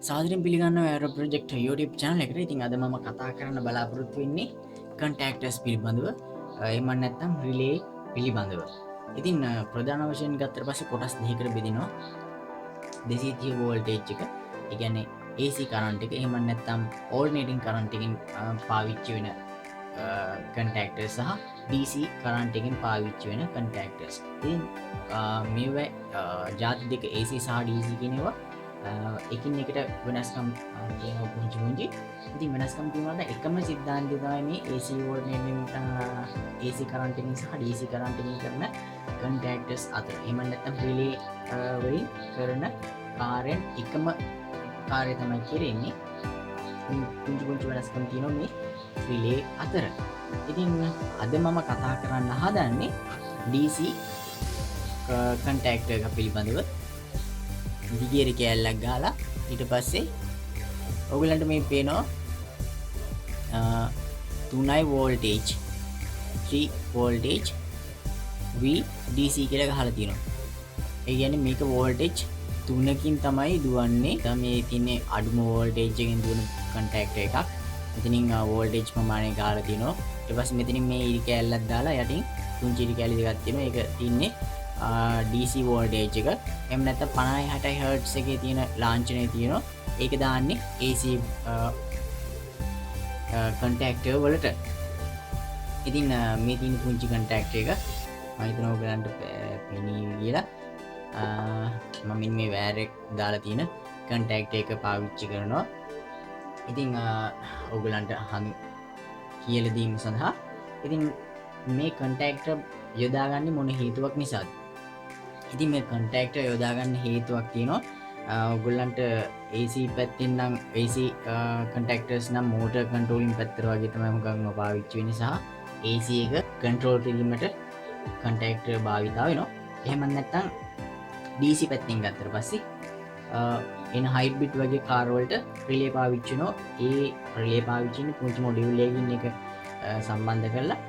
සාදරෙන් පිළිගන්න ඇර project YouTube චනල එකට ඉතින් අද මම කතා කරන්න බලාපොරොත්තු වෙන්නේ කන්ටක්ටස් පිළිබඳව එමන් නැත්තම් රිලේ පිළිබඳව. ඉතින් ප්‍රධාන වශයෙන් ගත්තර පස කොටස් දෙකට බෙදිනවා. 230 වෝල්ටේජ් එක ඉගැන්නේ AC කරන්ට් එක එමන් නැත්තම් ඕල්නේටින් කරන්ටකින් පාවිච්චි වෙන කන්ටක්ටර් සහ DC කරන්ටකින් පාවිච්චි වෙන කන්ටක්ටර්ස්. ඉතින් මේ ජාති දෙක AC සහ DC කෙනවා එකින් එකට වෙනස්කම් පුංචි ඉතින් වෙනස්කම් තියනට එකම සිද්ධාන්තය තමයි මේ AC වෝල්ටේජ් AC කරන්ටකින් සහ DC කරන්ටකින් කරන කන්ටක්ටර්ස් අතර. එහෙම නැත්නම් රිලේ වලින් කරන කාර්යයන් එකම කාර්යය තමයි කෙරෙන්නේ. පුංචි වෙනස්කම් තියෙනවා මේ රිලේ අතර. ඉතින් අද මම කතා කරන්න හදන්නේ DC කන්ටක්ටර් එක පිළිබඳව. දිගේරි කෑල්ලක් ගාලා ඊට පස්සේ ඔයගලන්ට මේ පේනවා 3 වෝල්ටේජ් 3 වෝල්ටේජ් V DC කියලා ගහලා තියෙනවා. ඒ කියන්නේ මේක වෝල්ටේජ් 3කින් තමයි දුවන්නේ. මේ තියෙන්නේ අඩුම වෝල්ටේජ් එකකින් දුවන කන්ටැක්ටර් එකක්. මෙතනින් වෝල්ටේජ් ප්‍රමාණය ගහලා තියෙනවා. ඊට පස්සේ මෙතනින් මේ ඉරි කෑල්ලක් දාලා යටින් තුන්චි ඉරි කෑලි දෙකක් තියෙනවා. ඒක තින්නේ DC වෝල්ටේජ් එක. එහෙම නැත්නම් 50 60 Hz එකේ තියෙන ලාංඡනය තියෙනවා. ඒක දාන්නේ AC කන්ටැක්ටර් වලට. ඉතින් මේ තියෙන පුංචි කන්ටැක්ටර් එක මම හිතනවා ඔයගලන්ට පෙනී කියලා. මම මේ වයර් එක දාලා තියෙන කන්ටැක්ටර් එක පාවිච්චි කරනවා. ඉතින් ඔයගලන්ට කියලා දීම සඳහා ඉතින් මේ කන්ටැක්ටර් යොදාගන්නේ මොන හේතුවක් නිසාද? ඉතින් මේ කන්ටැක්ටර් යොදාගන්න හේතුවක් තියෙනවා. ඔයගොල්ලන්ට AC පැත්තෙන් නම් AC කන්ටැක්ටර්ස් නම් මෝටර් කන්ට්‍රෝලින් පැත්තට වගේ තමයි හුඟක්ම පාවිච්චි වෙන්නේ සහ AC එක කන්ට්‍රෝල් කිරීමට කන්ටැක්ටර් භාවිතා වෙනවා. එහෙම නැත්නම් DC පැත්තෙන් ගත්තට පස්සේ එන හයිබ්‍රිඩ් වගේ කාර් වලට රිලේ පාවිච්චි වෙනවා. ඒ රිලේ පාවිච්චි වෙන්නේ පුංචි මොඩියුල් එකකින් එක සම්බන්ධ කරලා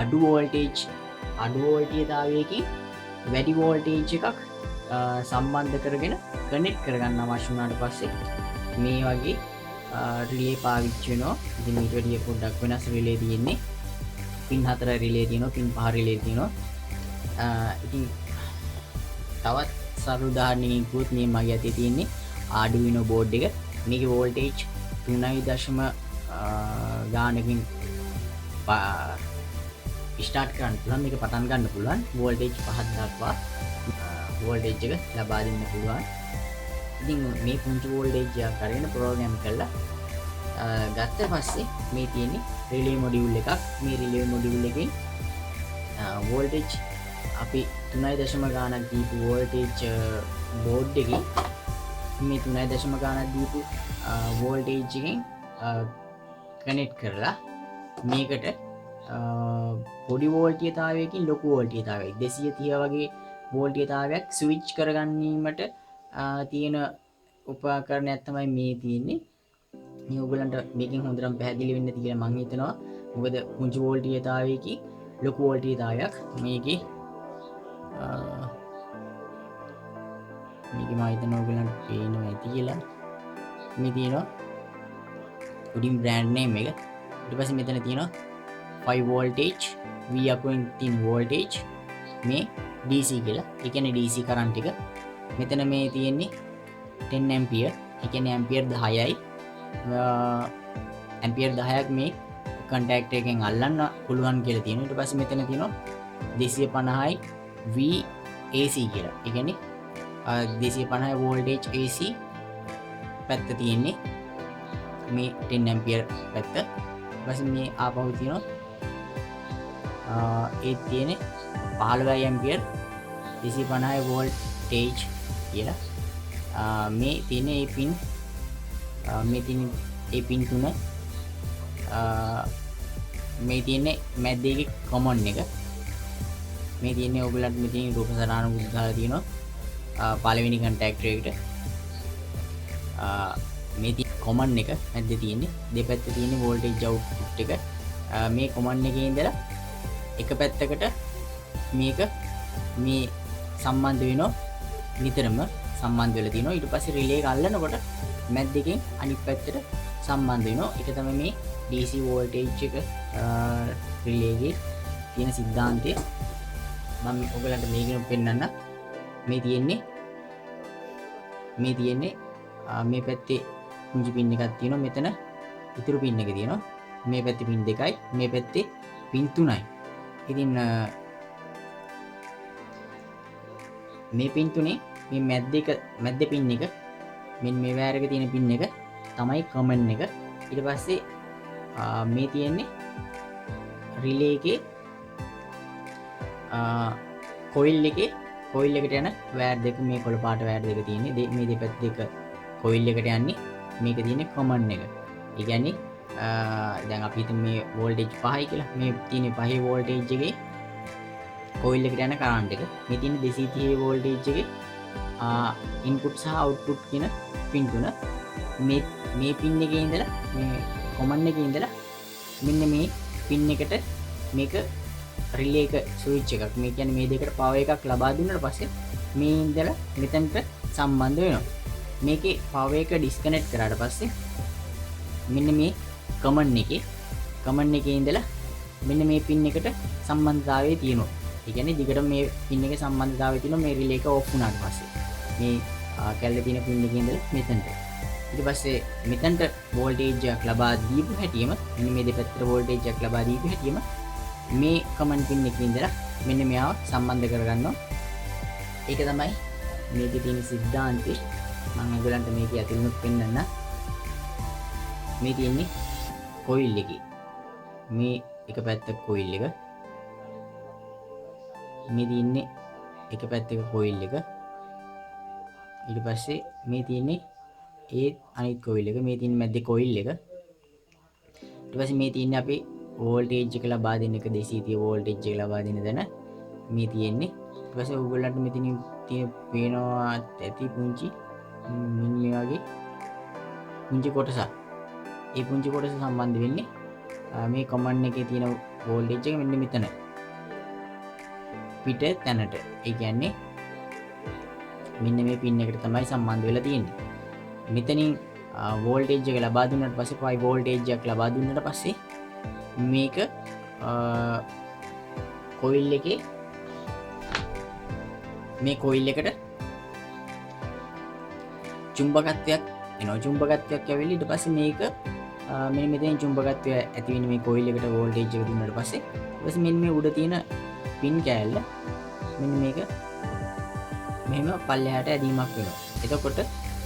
අඩු වෝල්ටේජතාවයකින් වැඩි වෝල්ටේජ් එකක් සම්බන්ධ කරගෙන කනෙක්ට් කරගන්න අවශ්‍ය වුණාට පස්සේ මේ වගේ රිලේ පාවිච්චි වෙනවා. ඉතින් ඊට වැඩිය පොඩ්ඩක් වෙනස් රිලේ තියෙන්නේ. පින් 4 රිලේ තියෙනවා, පින් 5 රිලේ තියෙනවා. ඉතින් තවත් සරල උදාහරණයකින් කිව්වොත් මේ මගේ අතේ තියෙන්නේ Arduino board එක. මේකේ වෝල්ටේජ් 3.0 ගානකින් ස්ටාර්ට් කරන්න පුළුවන්. මේක පටන් ගන්න පුළුවන් වෝල්ටේජ් 5ක් දක්වා වෝල්ටේජ් එක ලබා දෙන්න පුළුවන්. ඉතින් මේ පුංචි වෝල්ටේජ් එක කරගෙන ප්‍රෝග්‍රෑම් කරලා ගත්ත පස්සේ මේ තියෙන්නේ රිලේ මොඩියුල් එකක්. මේ රිලේ මොඩියුල් එකෙන් වෝල්ටේජ් අපි 3.0 ගානක් දීපු වෝල්ටේජ් බෝඩ් එකකින් මේ 3.0 ගානක් දීපු වෝල්ටේජ් එකෙන් කනෙක්ට් කරලා මේකට පොඩි වෝල්ටීයතාවයකින් ලොකු වෝල්ටීයතාවයක් 230 වගේ වෝල්ටීයතාවයක් ස්විච් කරගැනීමට තියෙන උපකරණයක් තමයි මේ තියෙන්නේ. මේ ඔයගලන්ට මේකෙන් හොඳටම පැහැදිලි වෙන්න ඇති කියලා මම හිතනවා. මොකද පුංචි වෝල්ටීයතාවයකින් ලොකු වෝල්ටීයතාවයක් මේකේ මම හිතනවා ඔයගලන්ට පේනවා ඇති කියලා. මේ තියෙනවා උඩින් බ්‍රෑන්ඩ් නේම් එක. ඊට පස්සේ මෙතන තියෙනවා 5 වෝල්ටේජ් V අකුරින් තියෙන වෝල්ටේජ් මේ DC කියලා. ඒ කියන්නේ DC කරන්ට් එක. මෙතන මේ තියෙන්නේ 10 ඇම්පියර්. ඒ කියන්නේ ඇම්පියර් 10යි. ඇම්පියර් 10ක් මේ කන්ටැක්ටර් එකෙන් අල්ලන්න පුළුවන් කියලා තියෙනවා. ඊට පස්සේ මෙතන තියෙනවා 250යි V AC කියලා. ඒ කියන්නේ 250 වෝල්ටේජ් AC පැත්ත තියෙන්නේ මේ 10 ඇම්පියර් පැත්ත. ඊපස්සේ මේ ආපහු තියෙනවා ඒ තියෙන්නේ 15 ඇම්පියර් 250 වෝල්ටේජ් කියලා. මේ තියෙන්නේ ඒ පින් මේ තියෙන්නේ ඒ පින් තුන මේ තියෙන්නේ මැද්දේ එකේ කොමන් එක. මේ තියෙන්නේ ඔයගලන්ට මෙතන රූප සටහන ගහලා තියෙනවා පළවෙනි කන්ටැක්ටර් එකට. මේ කොමන් එක මැද්දේ තියෙන්නේ දෙපැත්තේ තියෙන්නේ වෝල්ටේජ් අවුට්පුට් එක. මේ කොමන් එකේ ඉඳලා එක පැත්තකට මේක මේ සම්බන්ධ වෙනවා. නිතරම සම්බන්ධ වෙලා තියෙනවා. ඊට පස්සේ රිලේ එක අල්ලනකොට මැද්දකින් අනිත් පැත්තට සම්බන්ධ වෙනවා. ඒක තමයි මේ DC වෝල්ටේජ් එක රිලේගේ තියෙන සිද්ධාන්තය. මම ඔයගලන්ට මේකෙන් පෙන්නන්න. මේ තියෙන්නේ මේ පැත්තේ පුංචි පින් එකක් තියෙනවා. මෙතන ඉතුරු පින් එක තියෙනවා. මේ පැත්තේ පින් 2යි, මේ පැත්තේ පින් 3යි. ඉතින් මේ පින් 3 මේ මැද්ද පින් එක මෙන්න මේ වයර් එකේ තියෙන පින් එක තමයි කමන් එක. ඊට පස්සේ මේ තියෙන්නේ රිලේ එකේ කොයිල් එකට යන වයර් දෙක. මේ කොළ පාට වයර් දෙක තියෙන්නේ. මේ දෙපැත්ත දෙක කොයිල් එකට යන්නේ. මේක තියෙන්නේ කමන් එක. ඒ කියන්නේ දැන් අපි හිතමු මේ වෝල්ටේජ් 5යි කියලා. මේ තියෙන්නේ 5 වෝල්ටේජ් එකේ කොයිල් එකට යන කරන්ට් එක. මේ තියෙන්නේ 230 වෝල්ටේජ් එකේ ඉන්පුට් සහ අවුට්පුට් කියන පින් තුන. මේ පින් එකේ ඉඳලා මේ කොමන් එකේ ඉඳලා මෙන්න මේ පින් එකට මේක රිලේ එක ස්විච් එකක්. මේ කියන්නේ මේ දෙකට පවර් එකක් ලබා දුන්නාට පස්සේ මේ ඉඳලා මෙතනට සම්බන්ධ වෙනවා. මේකේ පවර් එක ඩිස්කනෙක්ට් කරාට පස්සේ මෙන්න මේ කමන් එකේ ඉඳලා මෙන්න මේ පින් එකට සම්බන්ධතාවය තියෙනවා. ඒ කියන්නේ දිගට මේ පින් එකේ සම්බන්ධතාවය තියෙනවා මේ රිලේ එක ඔෆ් වුණාට පස්සේ. මේ කැල්ලේ තියෙන පින් එකේ ඉඳලා මෙතනට. ඊට පස්සේ මෙතනට වෝල්ටේජ් එකක් ලබා දීපු හැටියෙම මෙන්න මේ දෙපැත්තට වෝල්ටේජ් එකක් ලබා දීපු හැටියෙම මේ කමන් පින් එකේ ඉඳලා මෙන්න මෙයාව සම්බන්ධ කරගන්නවා. ඒක තමයි මේකේ තියෙන සිද්ධාන්තය. මම ඔයගලන්ට මේකේ ඇතුළත පෙන්නන්න. මේ තියෙන්නේ කොයිල් එකේ. මේ එක පැත්තක කොයිල් එක. මේ තියෙන්නේ එක පැත්තක කොයිල් එක. ඊට පස්සේ මේ තියෙන්නේ ඒ අනිත් කොයිල් එක. මේ තියෙන්නේ මැද්දේ කොයිල් එක. ඊට පස්සේ මේ තියෙන්නේ අපි වෝල්ටේජ් එක ලබා දෙන එක 230 වෝල්ටේජ් එක ලබා දෙන දන මේ තියෙන්නේ. ඊට පස්සේ ඔයගොල්ලන්ට මෙතනින් තියෙන පේනවා ඇති පුංචි මෙන්න මේ වගේ පුංචි කොටසක්. ඒ පුංචි කොටස සම්බන්ධ වෙන්නේ මේ කමන් එකේ තියෙන වෝල්ටේජ් එක මෙන්න මෙතන පිට තැනට. ඒ කියන්නේ මෙන්න මේ පින් එකට තමයි සම්බන්ධ වෙලා තියෙන්නේ. මෙතනින් වෝල්ටේජ් එක ලබා දුන්නාට පස්සේ 5 වෝල්ටේජ් එකක් ලබා දුන්නාට පස්සේ මේක කොයිල් එකේ මේ කොයිල් එකට චුම්බකත්වයක් එනවා. චුම්බකත්වයක් ඇවිල්ලා ඊට පස්සේ මේක මෙන්න මෙතෙන් චුම්බකත්වය ඇති වෙන මේ කොයිල් එකට වෝල්ටේජ් එක දුන්නාට පස්සේ ඊට පස්සේ මෙන්න මේ උඩ තියෙන පින් කෑල්ල මෙන්න මේක මෙහෙම පල්ලෙහාට ඇදීමක් වෙනවා. එතකොට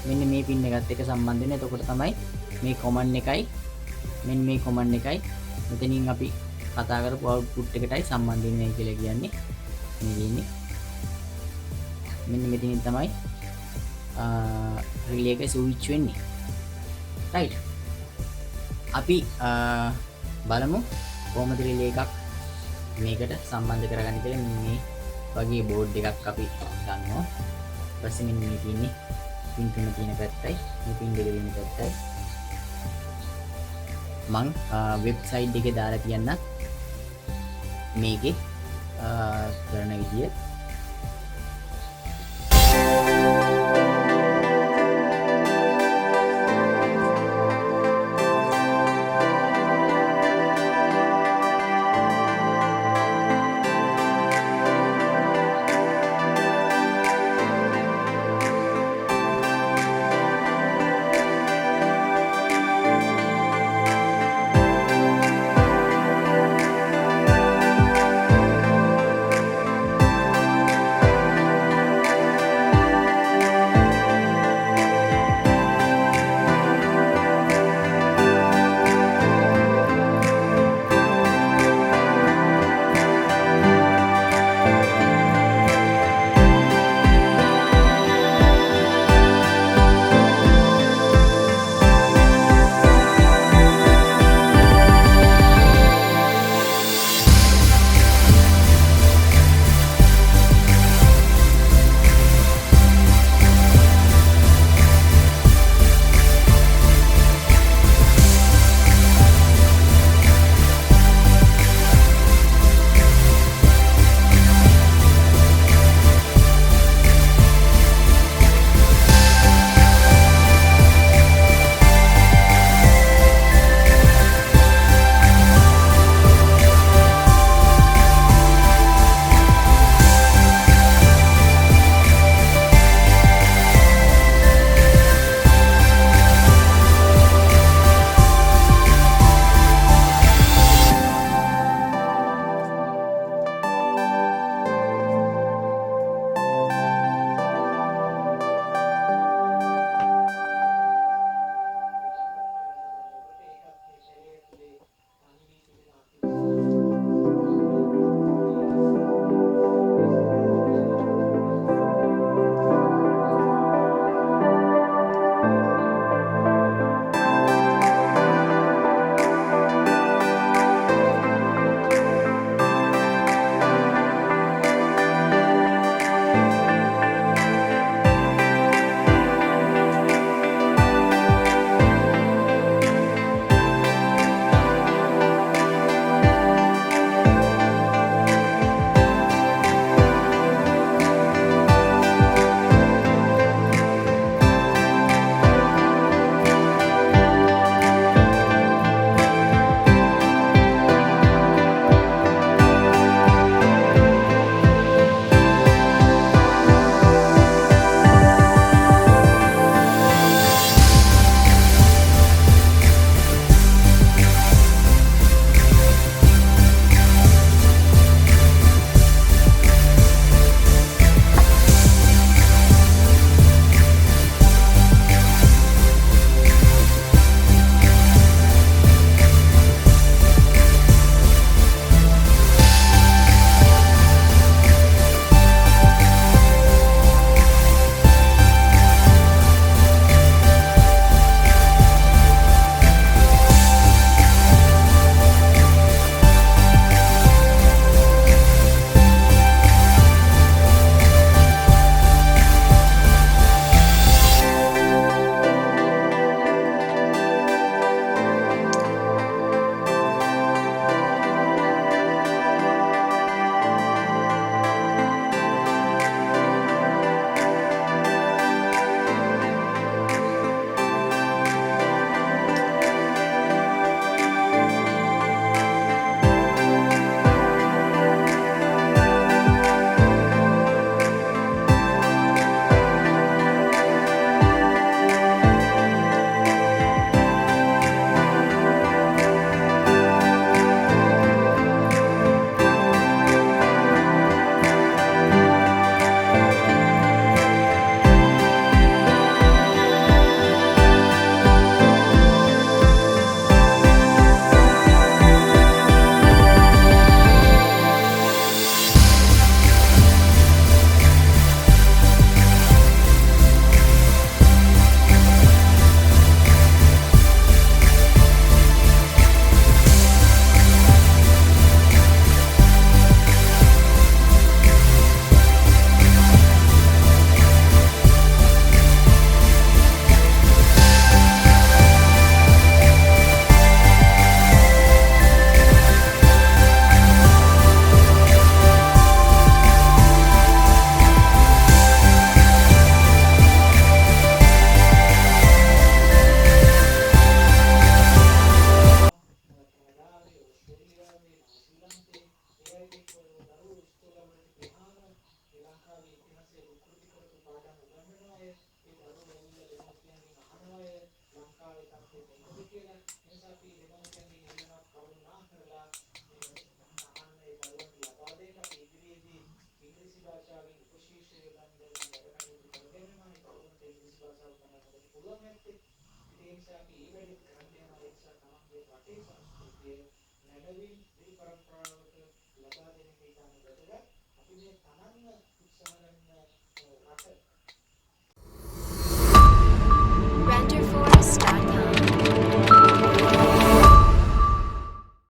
මෙන්න මේ පින් එකත් එක්ක සම්බන්ධ වෙන. එතකොට තමයි මේ කොමන් එකයි මෙන්න මේ කොමන් එකයි මෙතනින් අපි කතා කරපු අවුට්පුට් එකටයි සම්බන්ධ වෙන්නේ කියලා කියන්නේ. මේ දෙන්නේ මෙන්න මෙතනින් තමයි රිලේ එක ස්විච් වෙන්නේ. රයිට්. අපි බලමු කොහොමද රිලේ එකක් මේකට සම්බන්ධ කරගන්නේ කියලා. මේ වගේ බෝඩ් එකක් අපි ගන්නවා. ඊපස්සේ මෙන්න මේ තියෙන්නේ පින් තුන තියෙන පැත්තයි මේ පින් දෙක තියෙන පැත්තයි. මං වෙබ්සයිට් එකේ දාලා තියන්න මේකේ කරන විදිය.